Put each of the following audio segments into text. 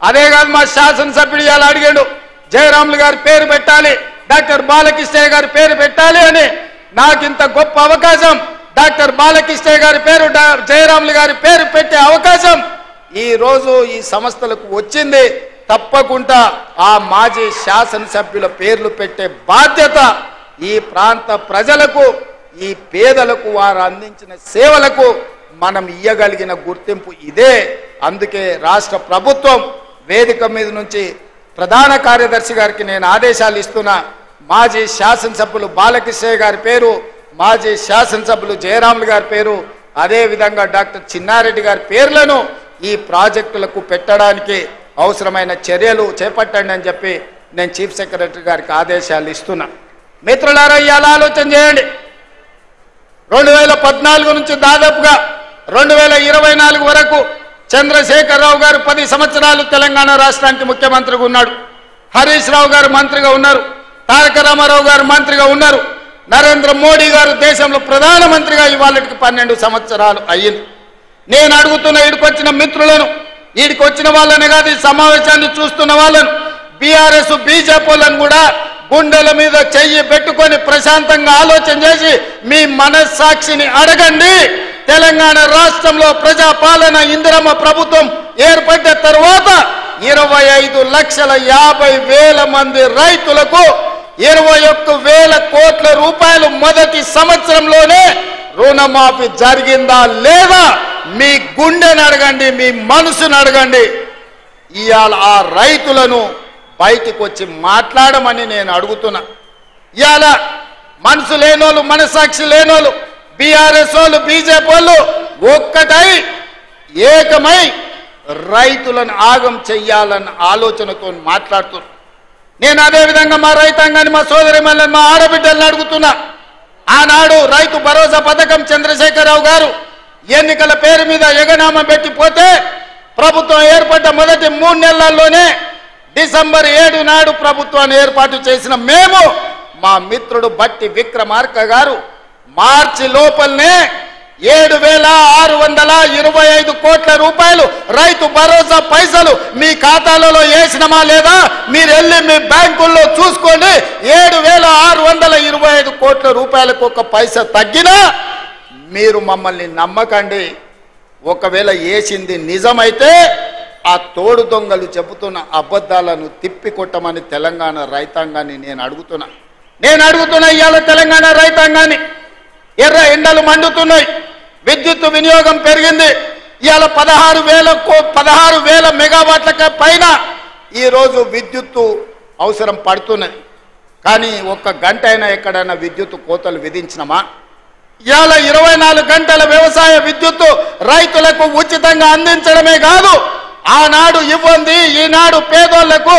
అదే కాదు మా శాసనసభ్యుడు ఇలా అడిగాడు, జయరాములు గారి పేరు పెట్టాలి, డాక్టర్ బాలకృష్ణయ్య గారి పేరు పెట్టాలి అని. నాకింత గొప్ప అవకాశం, డాక్టర్ బాలకృష్ణయ్య గారి పేరు జయరాములు గారి పేరు పెట్టే అవకాశం ఈ రోజు ఈ సంస్థలకు వచ్చింది. తప్పకుండా ఆ మాజీ శాసనసభ్యుల పేర్లు పెట్టే బాధ్యత ఈ ప్రాంత ప్రజలకు, ఈ పేదలకు, వారు అందించిన సేవలకు మనం ఇయ్యగలిగిన గుర్తింపు ఇదే. అందుకే రాష్ట్ర ప్రభుత్వం వేదిక మీద నుంచి ప్రధాన కార్యదర్శి గారికి నేను ఆదేశాలు ఇస్తున్నా. మాజీ శాసనసభ్యులు బాలకృష్ణయ్య గారి పేరు, మాజీ శాసనసభ్యులు జయరాములు గారి పేరు, అదేవిధంగా డాక్టర్ చిన్నారెడ్డి గారి పేర్లను ఈ ప్రాజెక్టులకు పెట్టడానికి అవసరమైన చర్యలు చేపట్టండి అని చెప్పి నేను చీఫ్ సెక్రటరీ గారికి ఆదేశాలు ఇస్తున్నా. మిత్రులారా, ఇవాళ ఆలోచన చేయండి. 2014 నుంచి దాదాపుగా 2024 వరకు చంద్రశేఖరరావు గారు 10 సంవత్సరాలు తెలంగాణ రాష్ట్రానికి ముఖ్యమంత్రిగా ఉన్నాడు. హరీష్ రావు గారు మంత్రిగా ఉన్నారు, తారక రామారావు గారు మంత్రిగా ఉన్నారు, నరేంద్ర మోడీ గారు దేశంలో ప్రధానమంత్రిగా ఇవాళకి 12 సంవత్సరాలు అయ్యింది. నేను అడుగుతున్న ఈడికొచ్చిన మిత్రులను, ఈడికొచ్చిన వాళ్ళని కాదు, ఈ సమావేశాన్ని చూస్తున్న వాళ్ళను, బీఆర్ఎస్ బీజేపీలను కూడా గుండెల మీద చెయ్యి పెట్టుకొని ప్రశాంతంగా ఆలోచన చేసి మీ మనస్సాక్షిని అడగండి. తెలంగాణ రాష్ట్రంలో ప్రజాపాలన ఇందిరమ్మ ప్రభుత్వం ఏర్పడ్డ తర్వాత 25,50,000 మంది రైతులకు 21,000 కోట్ల రూపాయలు మొదటి సంవత్సరంలోనే రుణమాఫీ జరిగిందా లేదా? మీ గుండెని అడగండి, మీ మనసును అడగండి. ఇవాళ ఆ రైతులను బయటికి వచ్చి మాట్లాడమని నేను అడుగుతున్నా. ఇవాళ మనసు లేనోళ్ళు, మనసాక్షి లేనోళ్ళు, బీఆర్ఎస్ వాళ్ళు, బీజేపీ వాళ్ళు ఒక్కటై ఏకమై రైతులను ఆగం చెయ్యాలన్న ఆలోచనతో మాట్లాడుతున్నారు. నేను అదేవిధంగా మా రైతాంగాన్ని, మా సోదరిమల్ని, మా ఆడబిడ్డలను అడుగుతున్నా. ఆనాడు రైతు భరోసా పథకం చంద్రశేఖరరావు గారు ఎన్నికల పేరు మీద ఎగనామం పెట్టిపోతే ప్రభుత్వం ఏర్పడ్డ మొదటి 3 నెలల్లోనే డిసెంబర్ 7 నాడు ప్రభుత్వాన్ని ఏర్పాటు చేసిన మేము, మా మిత్రుడు బట్టి విక్రమార్క గారు మార్చి లోపలనే 7,625 కోట్ల రూపాయలు రైతు భరోసా పైసలు మీ ఖాతాలలో వేసినమా లేదా? మీరు వెళ్ళి మీ బ్యాంకుల్లో చూసుకోండి. 7,625 కోట్ల రూపాయలకు ఒక పైసా తగ్గినా మీరు మమ్మల్ని నమ్మకండి. ఒకవేళ వేసింది నిజమైతే ఆ తోడు దొంగలు చెబుతున్న అబద్ధాలను తిప్పికొట్టమని తెలంగాణ రైతాంగాన్ని నేను అడుగుతున్నా. ఇవాళ తెలంగాణ రైతాంగాన్ని, ఎర్ర ఎండలు మండుతున్నాయి, విద్యుత్ వినియోగం పెరిగింది. ఇవాళ 16,000 మెగావాట్ల పైన ఈరోజు విద్యుత్తు అవసరం పడుతున్నది. కానీ ఒక్క గంట అయినా ఎక్కడైనా విద్యుత్ కోతలు విధించినమా? ఇవాళ 24 గంటల వ్యవసాయ విద్యుత్తు రైతులకు ఉచితంగా అందించడమే కాదు, ఆనాడు ఇవ్వండి, ఈనాడు పేదోళ్లకు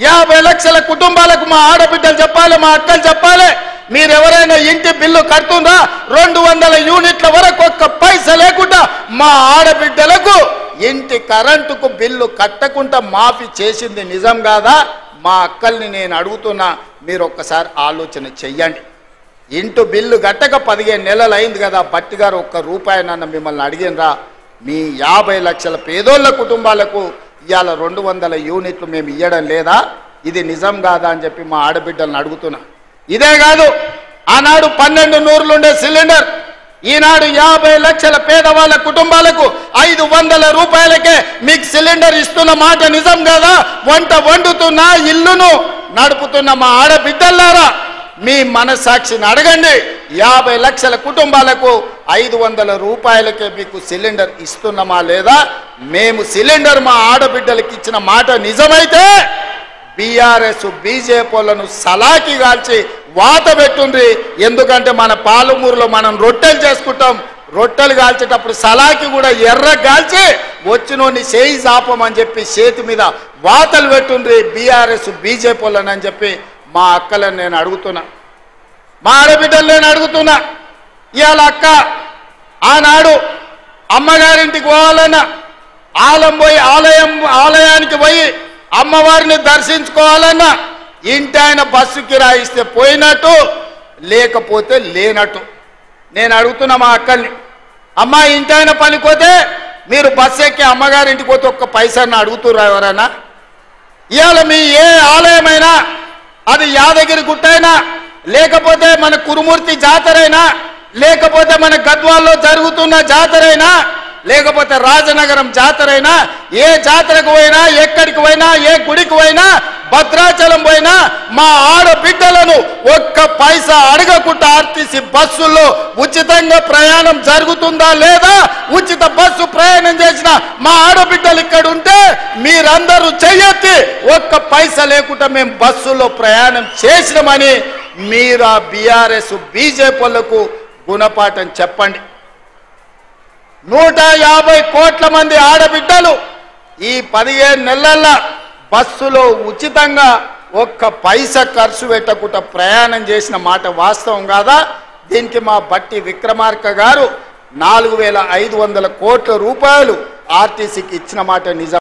50 లక్షల కుటుంబాలకు మా ఆడబిడ్డలు చెప్పాలి, మా అక్కలు చెప్పాలి, మీరెవరైనా ఇంటి బిల్లు కడుతుందా? 200 యూనిట్ల వరకు ఒక్క పైసా లేకుండా మా ఆడబిడ్డలకు ఇంటి కరెంటుకు బిల్లు కట్టకుండా మాఫీ చేసింది నిజం కాదా? మా అక్కల్ని నేను అడుగుతున్నా, మీరు ఒక్కసారి ఆలోచన చెయ్యండి. ఇంటి బిల్లు గట్టక 15 నెలలు అయింది కదా. బట్టి గారు ఒక్క రూపాయి నన్ను మిమ్మల్ని అడిగినరా? మీ 50 లక్షల పేదోళ్ళ కుటుంబాలకు ఇవాళ 200 యూనిట్లు మేము ఇవ్వడం లేదా? ఇది నిజం కాదా అని చెప్పి మా ఆడబిడ్డలను అడుగుతున్నా. ఇదే కాదు, ఆనాడు 12 నూరులుండే సిలిండర్ ఈనాడు 50 లక్షల పేదవాళ్ళ కుటుంబాలకు 500 రూపాయలకే మీకు సిలిండర్ ఇస్తున్న మాట నిజం కాదా? వంట వండుతున్న, ఇల్లును నడుపుతున్న మా ఆడబిడ్డలారా, మీ మనసాక్షిని అడగండి. 50 లక్షల కుటుంబాలకు 500 రూపాయలకే మీకు సిలిండర్ ఇస్తున్నామా లేదా? మేము సిలిండర్ మా ఆడబిడ్డలకి ఇచ్చిన మాట నిజమైతే బీఆర్ఎస్ బీజేపీలను సలాకి కాల్చి వాత పెట్టుండ్రి. ఎందుకంటే మన పాలమూరులో మనం రొట్టెలు చేసుకుంటాం, రొట్టెలు కాల్చేటప్పుడు సలాకి కూడా ఎర్ర కాల్చి వచ్చినోని చేయి చాపమని చెప్పి చేతి మీద వాతలు పెట్టుండ్రి బీఆర్ఎస్ బీజేపీలను అని చెప్పి మా అక్కలను నేను అడుగుతున్నా, మా ఆడబిడ్డలు నేను అడుగుతున్నా. ఇవాళ అక్క ఆనాడు అమ్మగారింటికి పోవాలన్నా ఆలయానికి పోయి అమ్మవారిని దర్శించుకోవాలన్నా ఇంటి ఆయన బస్సు కిరాయిస్తే పోయినట్టు, లేకపోతే లేనట్టు. నేను అడుగుతున్నా మా అక్కల్ని, అమ్మ ఇంటి ఆయన పనిపోతే మీరు బస్సు ఎక్కి అమ్మగారింటికి పోతే ఒక్క పైసాన్ని అడుగుతున్నారు ఎవరైనా? ఇవాళ మీ ఏ ఆలయమైనా, అది యాదగిరి గుట్టైనా, లేకపోతే మన కురుమూర్తి జాతరైనా, లేకపోతే మన గద్వాల్లో జరుగుతున్న జాతరైనా, లేకపోతే రాజనగరం జాతరైనా, ఏ జాతరకు పోయినా, ఎక్కడికి పోయినా, ఏ గుడికి పోయినా, భద్రాచలం పోయినా, మా ఆడబిడ్డలను ఒక్క పైసా అడగకుండా ఆర్టీసీ బస్సుల్లో ఉచితంగా ప్రయాణం జరుగుతుందా లేదా? ఉచిత బస్సు ప్రయాణం చేసిన మా ఆడబిడ్డలు ఇక్కడ ఉంటే మీరందరూ చెయ్యెత్తి ఒక్క పైసా లేకుండా మేము బస్సుల్లో ప్రయాణం చేసినామని మీరు ఆ బీఆర్ఎస్ బీజేపీలకు గుణపాఠం చెప్పండి. 150 కోట్ల మంది ఆడబిడ్డలు ఈ 15 నెలల బస్సులో ఉచితంగా ఒక్క పైసా ఖర్చు పెట్టకుండా ప్రయాణం చేసిన మాట వాస్తవం కాదా? దీనికి మా బట్టి విక్రమార్క గారు 4500 కోట్ల రూపాయలు ఆర్టీసీకి ఇచ్చిన మాట నిజం.